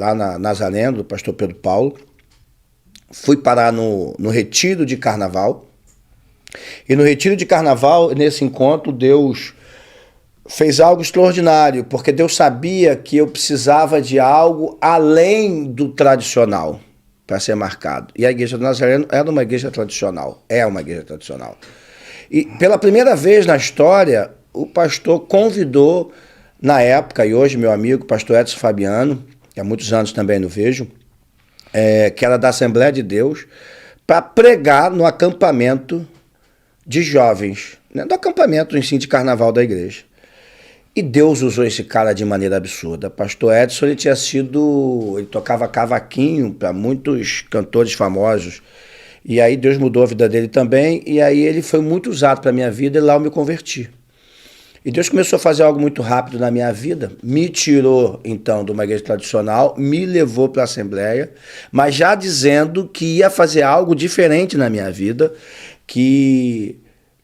lá na Nazareno, do pastor Pedro Paulo. Fui parar no retiro de carnaval. E no retiro de carnaval, nesse encontro, Deus fez algo extraordinário, porque Deus sabia que eu precisava de algo além do tradicional para ser marcado. E a igreja do Nazareno era uma igreja tradicional, é uma igreja tradicional. E pela primeira vez na história, o pastor convidou, na época, e hoje meu amigo, pastor Edson Fabiano, que há muitos anos também não vejo, que era da Assembleia de Deus, para pregar no acampamento de jovens, né, do acampamento em si de carnaval da igreja. E Deus usou esse cara de maneira absurda. Pastor Edson, ele tocava cavaquinho para muitos cantores famosos. E aí Deus mudou a vida dele também, e aí ele foi muito usado para a minha vida, e lá eu me converti. E Deus começou a fazer algo muito rápido na minha vida, me tirou então de uma igreja tradicional, me levou para a Assembleia, mas já dizendo que ia fazer algo diferente na minha vida, que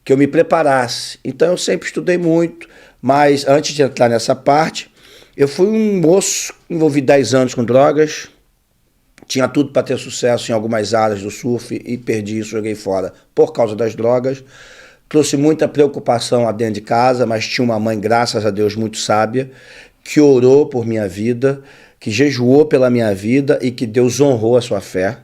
eu me preparasse. Então eu sempre estudei muito, mas antes de entrar nessa parte, eu fui um moço, envolvi 10 anos com drogas, tinha tudo para ter sucesso em algumas áreas do surf e perdi isso, joguei fora por causa das drogas. Trouxe muita preocupação lá dentro de casa, mas tinha uma mãe, graças a Deus, muito sábia, que orou por minha vida, que jejuou pela minha vida e que Deus honrou a sua fé.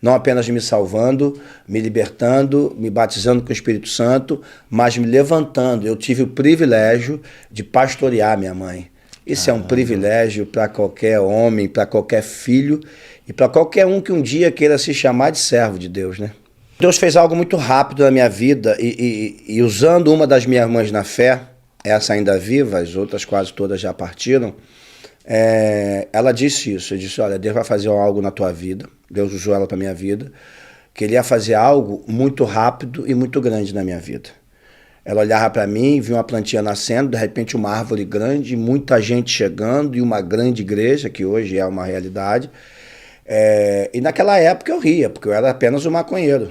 Não apenas me salvando, me libertando, me batizando com o Espírito Santo, mas me levantando. Eu tive o privilégio de pastorear minha mãe. Isso é um privilégio para qualquer homem, para qualquer filho e para qualquer um que um dia queira se chamar de servo de Deus, né? Deus fez algo muito rápido na minha vida e usando uma das minhas irmãs na fé, essa ainda viva, as outras quase todas já partiram, ela disse isso, eu disse, olha, Deus vai fazer algo na tua vida, Deus usou ela para a minha vida, que Ele ia fazer algo muito rápido e muito grande na minha vida. Ela olhava para mim, via uma plantinha nascendo, de repente uma árvore grande, muita gente chegando e uma grande igreja, que hoje é uma realidade. E naquela época eu ria, porque eu era apenas um maconheiro.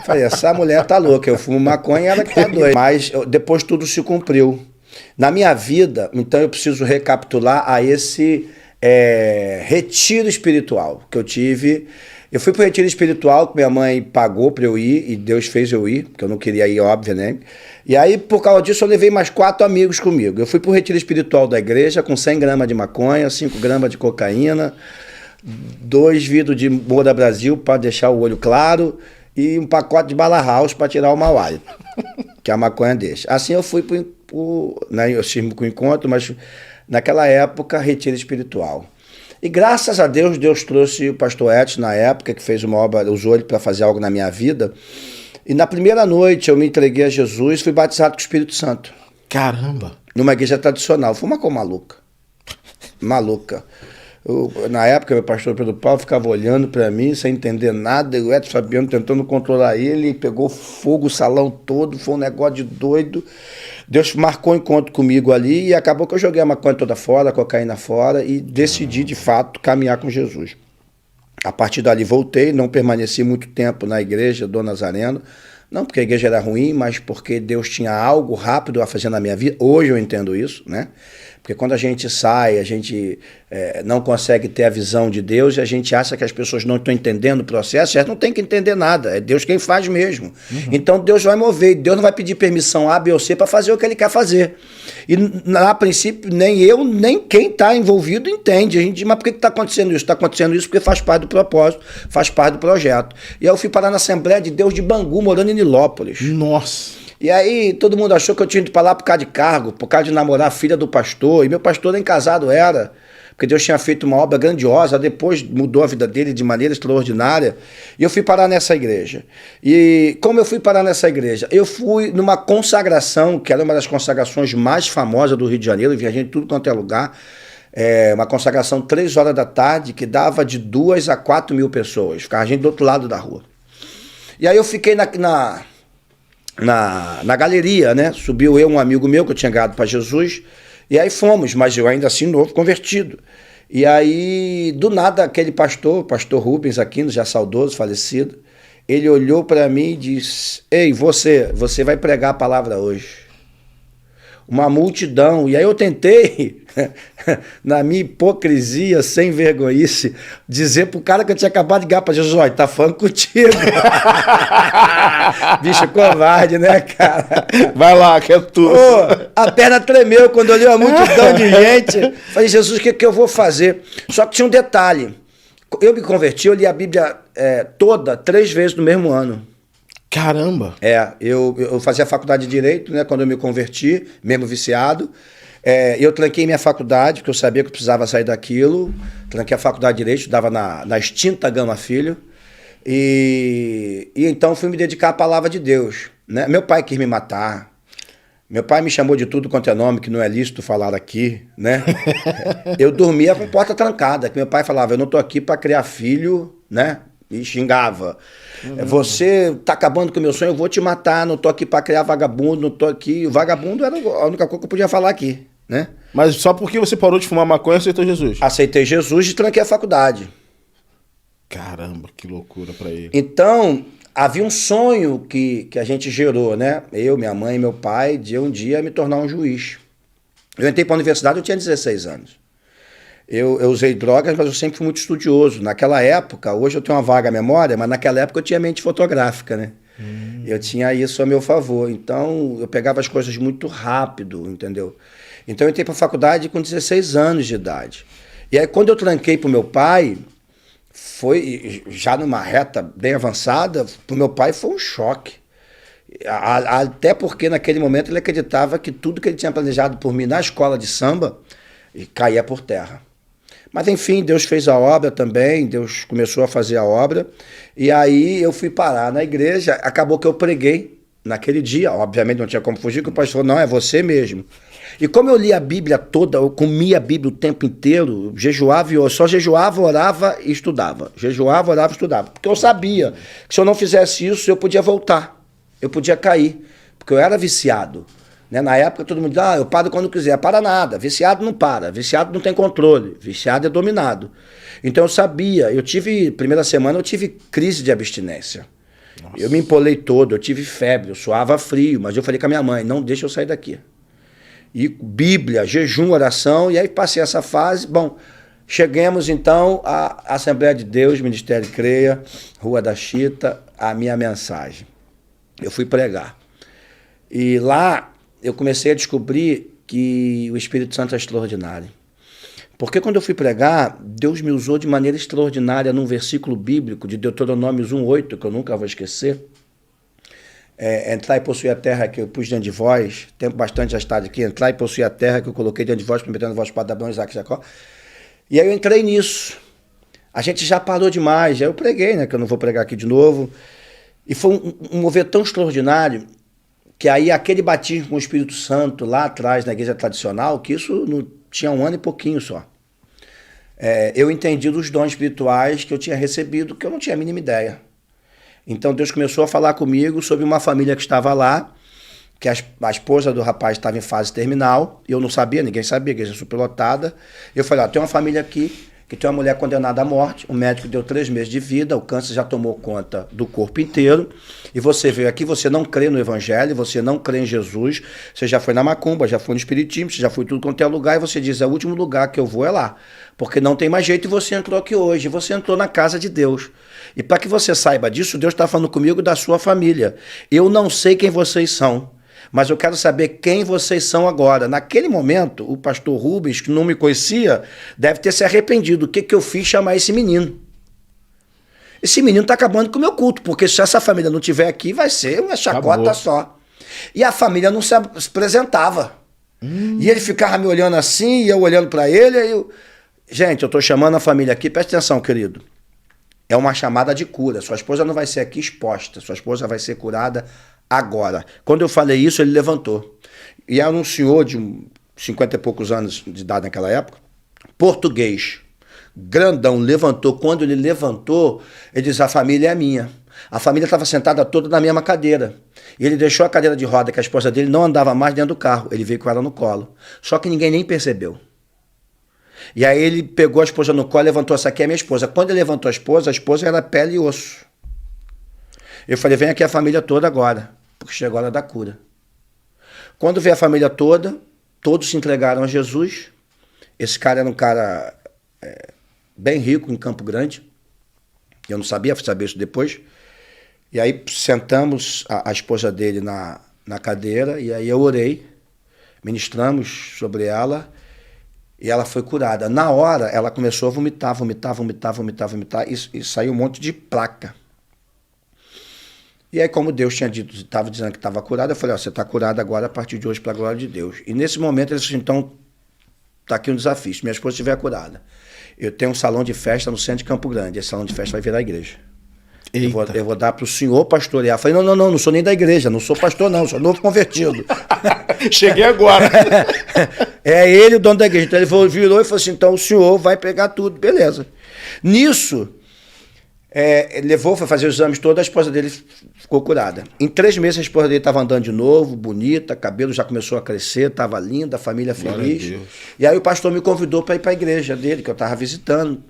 Falei, essa mulher tá louca, eu fumo maconha e ela que tá doida. Mas depois tudo se cumpriu. Na minha vida, então eu preciso recapitular a esse retiro espiritual que eu tive. Eu fui para o retiro espiritual que minha mãe pagou para eu ir, e Deus fez eu ir, porque eu não queria ir, óbvio, né? E aí, por causa disso, eu levei mais 4 amigos comigo. Eu fui para o retiro espiritual da igreja com 100 gramas de maconha, 5 gramas de cocaína, 2 vidros de Moura Brasil para deixar o olho claro e um pacote de bala house para tirar o mau hálito, que a maconha deixa. Assim eu fui né, eu tive com o encontro, mas naquela época, retiro espiritual. E graças a Deus, Deus trouxe o pastor Edson na época, que fez uma obra, usou ele para fazer algo na minha vida. E na primeira noite eu me entreguei a Jesus, fui batizado com o Espírito Santo. Caramba! Numa igreja tradicional. Foi uma coisa maluca. Maluca. Na época, meu pastor Pedro Paulo ficava olhando para mim, sem entender nada, e o Edson Fabiano tentando controlar ele, pegou fogo o salão todo, foi um negócio de doido. Deus marcou um encontro comigo ali e acabou que eu joguei a maconha toda fora, a cocaína fora e decidi, de fato, caminhar com Jesus. A partir dali voltei, não permaneci muito tempo na igreja do Nazareno, não porque a igreja era ruim, mas porque Deus tinha algo rápido a fazer na minha vida. Hoje eu entendo isso, né? Porque quando a gente sai, a gente não consegue ter a visão de Deus e a gente acha que as pessoas não estão entendendo o processo, elas não tem que entender nada, é Deus quem faz mesmo. Uhum. Então Deus vai mover, Deus não vai pedir permissão A, B ou C para fazer o que Ele quer fazer. E a princípio, nem eu, nem quem está envolvido entende. A gente diz, mas por que está acontecendo isso? Está acontecendo isso porque faz parte do propósito, faz parte do projeto. E aí eu fui parar na Assembleia de Deus de Bangu, morando em Nilópolis. Nossa! E aí todo mundo achou que eu tinha ido para lá por causa de cargo, por causa de namorar a filha do pastor. E meu pastor nem casado era, porque Deus tinha feito uma obra grandiosa, depois mudou a vida dele de maneira extraordinária. E eu fui parar nessa igreja. E como eu fui parar nessa igreja? Eu fui numa consagração, que era uma das consagrações mais famosas do Rio de Janeiro, eu viajei em tudo quanto é lugar. Uma consagração 3 horas da tarde, que dava de 2 a 4 mil pessoas. Ficava a gente do outro lado da rua. E aí eu fiquei na galeria, né? Subiu eu, um amigo meu que eu tinha ganhado para Jesus, e aí fomos, mas eu ainda assim novo, convertido. E aí, do nada, aquele pastor Rubens Aquino, já saudoso, falecido, ele olhou para mim e disse, ei, você vai pregar a palavra hoje. uma multidão. E aí eu tentei, na minha hipocrisia, sem vergonhice, dizer pro cara que eu tinha acabado de ligar para Jesus, olha, tá falando contigo. Bicho covarde, né, cara? Vai lá, que é tudo. A perna tremeu quando eu li uma multidão de gente. Falei, Jesus, o que eu vou fazer? Só que tinha um detalhe. Eu me converti, eu li a Bíblia toda 3 vezes no mesmo ano. Caramba! Eu fazia faculdade de Direito, né, quando eu me converti, mesmo viciado. Eu tranquei minha faculdade, porque eu sabia que eu precisava sair daquilo. Tranquei a faculdade de Direito, estudava na extinta Gama Filho. E então fui me dedicar à palavra de Deus. Né? Meu pai quis me matar. Meu pai me chamou de tudo quanto é nome, que não é lícito falar aqui, né? Eu dormia com porta trancada, que meu pai falava, eu não tô aqui para criar filho, né? E xingava. Você tá acabando com o meu sonho, eu vou te matar, não tô aqui para criar vagabundo, não tô aqui. O vagabundo era a única coisa que eu podia falar aqui, né? Mas só porque você parou de fumar maconha, aceitou Jesus? Aceitei Jesus e tranquei a faculdade. Caramba, que loucura para ele. Então, havia um sonho que a gente gerou, né? Eu, minha mãe e meu pai, de um dia me tornar um juiz. Eu entrei para a universidade, eu tinha 16 anos. Eu usei drogas, mas eu sempre fui muito estudioso. Naquela época, hoje eu tenho uma vaga memória, mas naquela época eu tinha mente fotográfica, né? Eu tinha isso a meu favor. Então, eu pegava as coisas muito rápido, entendeu? Então, eu entrei para a faculdade com 16 anos de idade. E aí, quando eu tranquei para o meu pai, foi já numa reta bem avançada, para o meu pai foi um choque. Até porque, naquele momento, ele acreditava que tudo que ele tinha planejado por mim na escola de samba caía por terra. Mas, enfim, Deus fez a obra também, Deus começou a fazer a obra, e aí eu fui parar na igreja, acabou que eu preguei naquele dia, obviamente não tinha como fugir, que o pastor falou, não, é você mesmo. E como eu li a Bíblia toda, eu comia a Bíblia o tempo inteiro, jejuava e só jejuava, orava e estudava. Jejuava, orava e estudava. Porque eu sabia que se eu não fizesse isso, eu podia voltar, eu podia cair, porque eu era viciado. Na época todo mundo dizia, eu paro quando quiser. Para nada, viciado não para, viciado não tem controle, viciado é dominado. Então eu sabia, primeira semana eu tive crise de abstinência. Nossa. Eu me empolei todo, eu tive febre, eu suava frio, mas eu falei com a minha mãe, não deixa eu sair daqui. E Bíblia, jejum, oração, e aí passei essa fase. Bom, chegamos então à Assembleia de Deus, Ministério Creia, Rua da Chita, a minha mensagem. Eu fui pregar. E lá eu comecei a descobrir que o Espírito Santo é extraordinário. Porque quando eu fui pregar, Deus me usou de maneira extraordinária num versículo bíblico de Deuteronômio 1:8, que eu nunca vou esquecer. Entrar e possuir a terra que eu pus diante de vós, tempo bastante já está aqui, entrar e possuir a terra que eu coloquei diante de vós, prometendo vós para Abraão, Isaac e Jacó. E aí eu entrei nisso. A gente já parou demais, aí eu preguei, né, que eu não vou pregar aqui de novo. E foi um mover tão extraordinário que aí aquele batismo com o Espírito Santo lá atrás na igreja tradicional, que isso não tinha 1 ano e pouquinho só. Eu entendi dos dons espirituais que eu tinha recebido, que eu não tinha a mínima ideia. Então Deus começou a falar comigo sobre uma família que estava lá, que a esposa do rapaz estava em fase terminal, e eu não sabia, ninguém sabia, a igreja superlotada. Eu falei, tem uma família aqui que tem uma mulher condenada à morte, o médico deu 3 meses de vida, o câncer já tomou conta do corpo inteiro, e você veio aqui, você não crê no evangelho, você não crê em Jesus, você já foi na macumba, já foi no espiritismo, você já foi tudo quanto é lugar, e você diz, o último lugar que eu vou é lá, porque não tem mais jeito, e você entrou aqui hoje, você entrou na casa de Deus. E para que você saiba disso, Deus está falando comigo da sua família. Eu não sei quem vocês são, mas eu quero saber quem vocês são agora. Naquele momento, o pastor Rubens, que não me conhecia, deve ter se arrependido. O que eu fiz chamar esse menino? Esse menino está acabando com o meu culto, porque se essa família não estiver aqui, vai ser uma chacota Acabou. Só. E a família não se apresentava. E ele ficava me olhando assim, e eu olhando para ele. Gente, eu estou chamando a família aqui, presta atenção, querido. É uma chamada de cura. Sua esposa não vai ser aqui exposta, sua esposa vai ser curada agora. Quando eu falei isso, ele levantou. E era um senhor de 50 e poucos anos de idade naquela época, português, grandão, levantou. Quando ele levantou, ele disse, a família é minha. A família estava sentada toda na mesma cadeira. E ele deixou a cadeira de roda, que a esposa dele não andava mais dentro do carro. Ele veio com ela no colo. Só que ninguém nem percebeu. E aí ele pegou a esposa no colo e levantou, essa aqui é minha esposa. Quando ele levantou a esposa era pele e osso. Eu falei, vem aqui a família toda agora, porque chegou a hora da cura. Quando veio a família toda, todos se entregaram a Jesus. Esse cara era um cara bem rico em Campo Grande. Eu não sabia, fui saber isso depois. E aí sentamos a esposa dele na cadeira, e aí eu orei, ministramos sobre ela, e ela foi curada. Na hora, ela começou a vomitar, e saiu um monte de placa. E aí, como Deus tinha dito, estava dizendo que estava curada, eu falei, você está curada agora a partir de hoje para a glória de Deus. E nesse momento, ele disse, então, está aqui um desafio, se minha esposa estiver curada. Eu tenho um salão de festa no centro de Campo Grande, esse salão de festa vai virar igreja. Eu vou dar para o senhor pastorear. Eu falei, não sou nem da igreja, não sou pastor não, sou novo convertido. Cheguei agora. É ele o dono da igreja. Então ele virou e falou assim, então o senhor vai pegar tudo, beleza. Nisso, ele levou, foi fazer os exames todos, a esposa dele ficou curada. Em 3 meses a esposa dele estava andando de novo, bonita, cabelo já começou a crescer, estava linda, a família feliz. E aí o pastor me convidou para ir para a igreja dele, que eu estava visitando.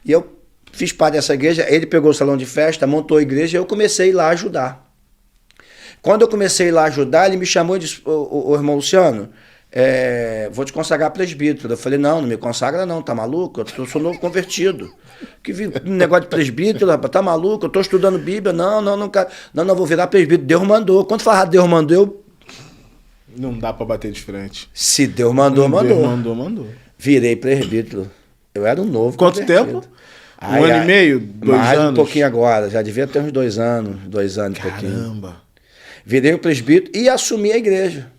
E eu fiz parte dessa igreja, ele pegou o salão de festa, montou a igreja, e eu comecei a ir lá ajudar. Quando eu comecei a ir lá ajudar, ele me chamou e disse, ô irmão Luciano, vou te consagrar presbítero. Eu falei, não me consagra não, tá maluco? Eu sou novo convertido. Que negócio de presbítero, rapaz, tá maluco? Eu tô estudando Bíblia, não vou virar presbítero. Deus mandou. Quando falar Deus mandou, Não dá pra bater de frente. Se Deus mandou, Mandou. Virei presbítero. Eu era um novo Quanto convertido. tempo? Um ano e meio? 2 mais anos? Um pouquinho agora. Já devia ter uns 2 anos. 2 anos e pouquinho. Caramba. Virei o presbítero e assumi a igreja.